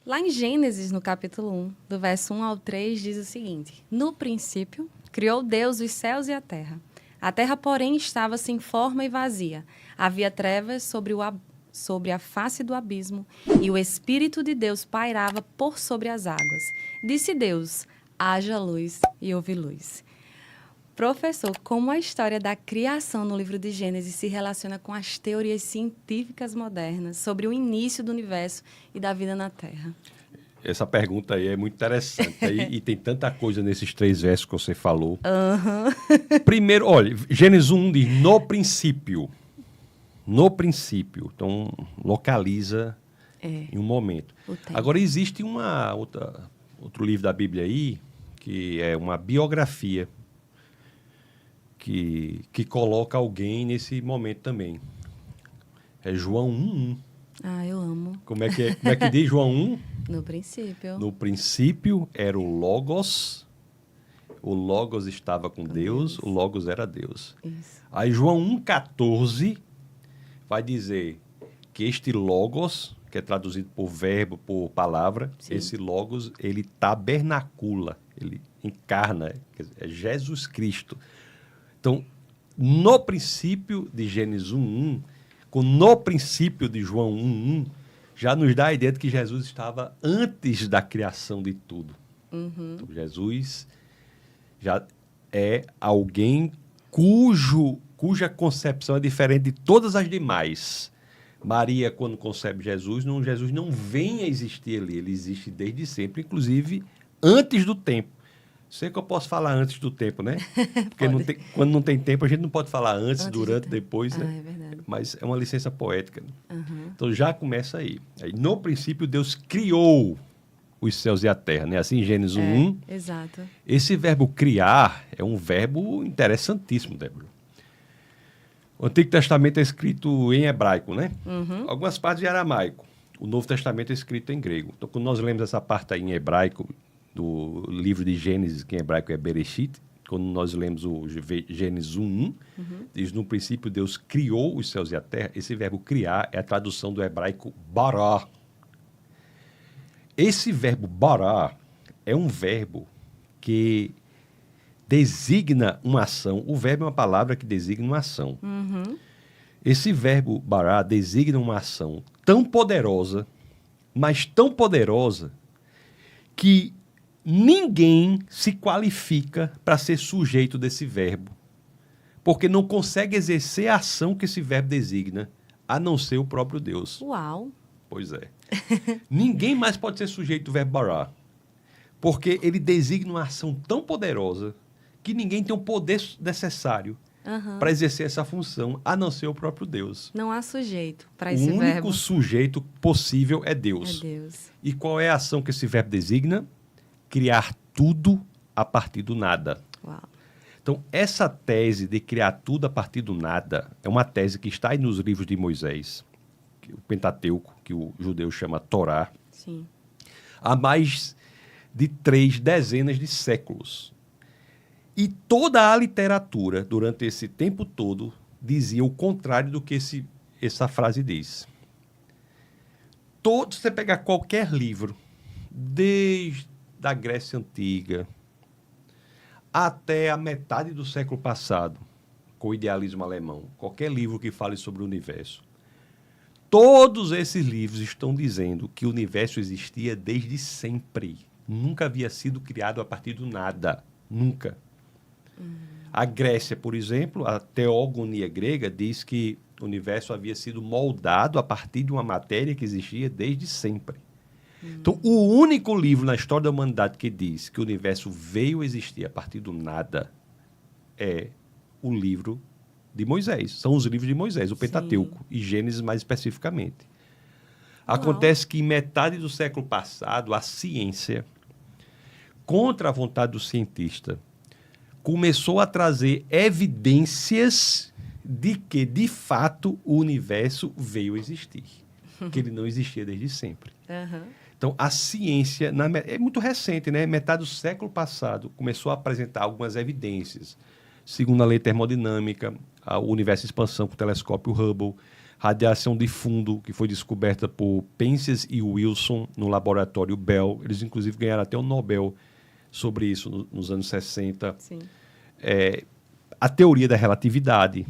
Lá em Gênesis, no capítulo 1, do verso 1 ao 3, diz o seguinte: No princípio, criou Deus os céus e a terra. A terra, porém, estava sem forma e vazia. Havia trevas sobre a face do abismo, e o Espírito de Deus pairava por sobre as águas. Disse Deus: haja luz, e houve luz. Professor, como a história da criação no livro de Gênesis se relaciona com as teorias científicas modernas sobre o início do universo e da vida na Terra? Essa pergunta aí é muito interessante. E tem tanta coisa nesses 3 versos que você falou. Primeiro, olha, Gênesis 1 diz, no princípio. No princípio. Então, localiza em um momento. Agora, existe outro livro da Bíblia aí, que é uma biografia, que coloca alguém nesse momento também. É João 1:1. Ah, eu amo. Como é que diz João 1? No princípio. No princípio era o Logos estava com Deus, o Logos era Deus. Isso. Aí João 1,14 vai dizer que este Logos, que é traduzido por verbo, por palavra, sim, esse Logos, ele tabernacula, ele encarna, é Jesus Cristo. Então, no princípio de Gênesis 1:1, com no princípio de João 1:1, já nos dá a ideia de que Jesus estava antes da criação de tudo. Então, Jesus já é alguém cuja concepção é diferente de todas as demais. Maria, quando concebe Jesus não vem a existir ali, ele existe desde sempre, inclusive antes do tempo. Sei que eu posso falar antes do tempo, né? Porque quando não tem tempo, a gente não pode falar antes durante, depois, né? É verdade. Mas é uma licença poética. Né? Então já começa aí. No princípio, Deus criou os céus e a terra, né? Assim, em Gênesis 1:1. Exato. Esse verbo criar é um verbo interessantíssimo, Débora. O Antigo Testamento é escrito em hebraico, né? Algumas partes em aramaico. O Novo Testamento é escrito em grego. Então, quando nós lemos essa parte aí em hebraico, do livro de Gênesis, que em hebraico é Bereshit, quando nós lemos o Gênesis 1:1, diz, no princípio Deus criou os céus e a terra. Esse verbo criar é a tradução do hebraico bará. Esse verbo bará é um verbo que designa uma ação. O verbo é uma palavra que designa uma ação. Esse verbo bará designa uma ação tão poderosa, mas tão poderosa, que ninguém se qualifica para ser sujeito desse verbo, porque não consegue exercer a ação que esse verbo designa, a não ser o próprio Deus. Uau! Pois é. Ninguém mais pode ser sujeito do verbo bará, porque ele designa uma ação tão poderosa que ninguém tem o poder necessário para exercer essa função, a não ser o próprio Deus. Não há sujeito para esse verbo. O único sujeito possível é Deus. É Deus. E qual é a ação que esse verbo designa? Criar tudo a partir do nada. Uau. Então, essa tese de criar tudo a partir do nada é uma tese que está aí nos livros de Moisés, o Pentateuco, que o judeu chama Torá, Sim. há mais de 3 dezenas de séculos. E toda a literatura, durante esse tempo todo, dizia o contrário do que essa frase diz. Se você pegar qualquer livro, desde da Grécia Antiga até a metade do século passado, com o idealismo alemão, qualquer livro que fale sobre o universo, todos esses livros estão dizendo que o universo existia desde sempre. Nunca havia sido criado a partir do nada. Nunca. A Grécia, por exemplo, a teogonia grega diz que o universo havia sido moldado a partir de uma matéria que existia desde sempre. Então, o único livro na história da humanidade que diz que o universo veio a existir a partir do nada é o livro de Moisés. São os livros de Moisés, o Pentateuco, e Gênesis mais especificamente. Acontece que em metade do século passado, a ciência, contra a vontade do cientista, começou a trazer evidências de que, de fato, o universo veio a existir. Que ele não existia desde sempre. Então, a ciência, é muito recente, né? Metade do século passado, começou a apresentar algumas evidências. Segundo a lei termodinâmica, o universo em expansão com o telescópio Hubble, radiação de fundo, que foi descoberta por Penzias e Wilson no laboratório Bell. Eles, inclusive, ganharam até um Nobel sobre isso nos anos 60. Sim. A teoria da relatividade.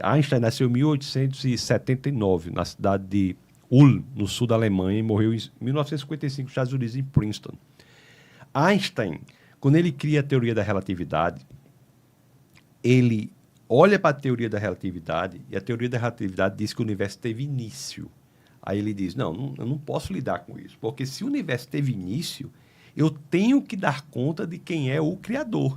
Einstein nasceu em 1879, na cidade de Ulm, no sul da Alemanha, e morreu em 1955 nos Estados Unidos, em Princeton. Einstein, quando ele cria a teoria da relatividade, ele olha para a teoria da relatividade e a teoria da relatividade diz que o universo teve início. Aí ele diz, não, eu não posso lidar com isso, porque se o universo teve início, eu tenho que dar conta de quem é o criador.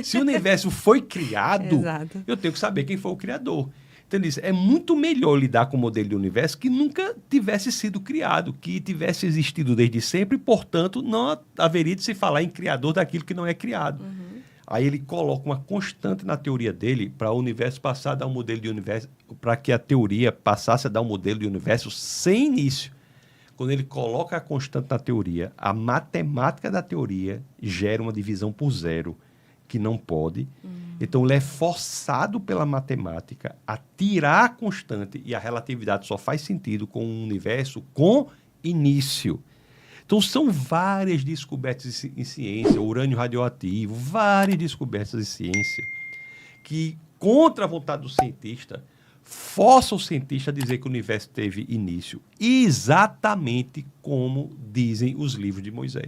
Se o universo foi criado, Exato. eu tenho que saber quem foi o criador. Então ele diz, é muito melhor lidar com o modelo de universo que nunca tivesse sido criado, que tivesse existido desde sempre, e, portanto, não haveria de se falar em criador daquilo que não é criado. Aí ele coloca uma constante na teoria dele para o universo passar a dar um modelo de universo, para que a teoria passasse a dar um modelo de universo sem início. Quando ele coloca a constante na teoria, a matemática da teoria gera uma divisão por zero, que não pode. Então, ele é forçado pela matemática a tirar a constante, e a relatividade só faz sentido com um universo com início. Então, são várias descobertas em ciência, urânio radioativo, várias descobertas em ciência, que, contra a vontade do cientista, força o cientista a dizer que o universo teve início, exatamente como dizem os livros de Moisés.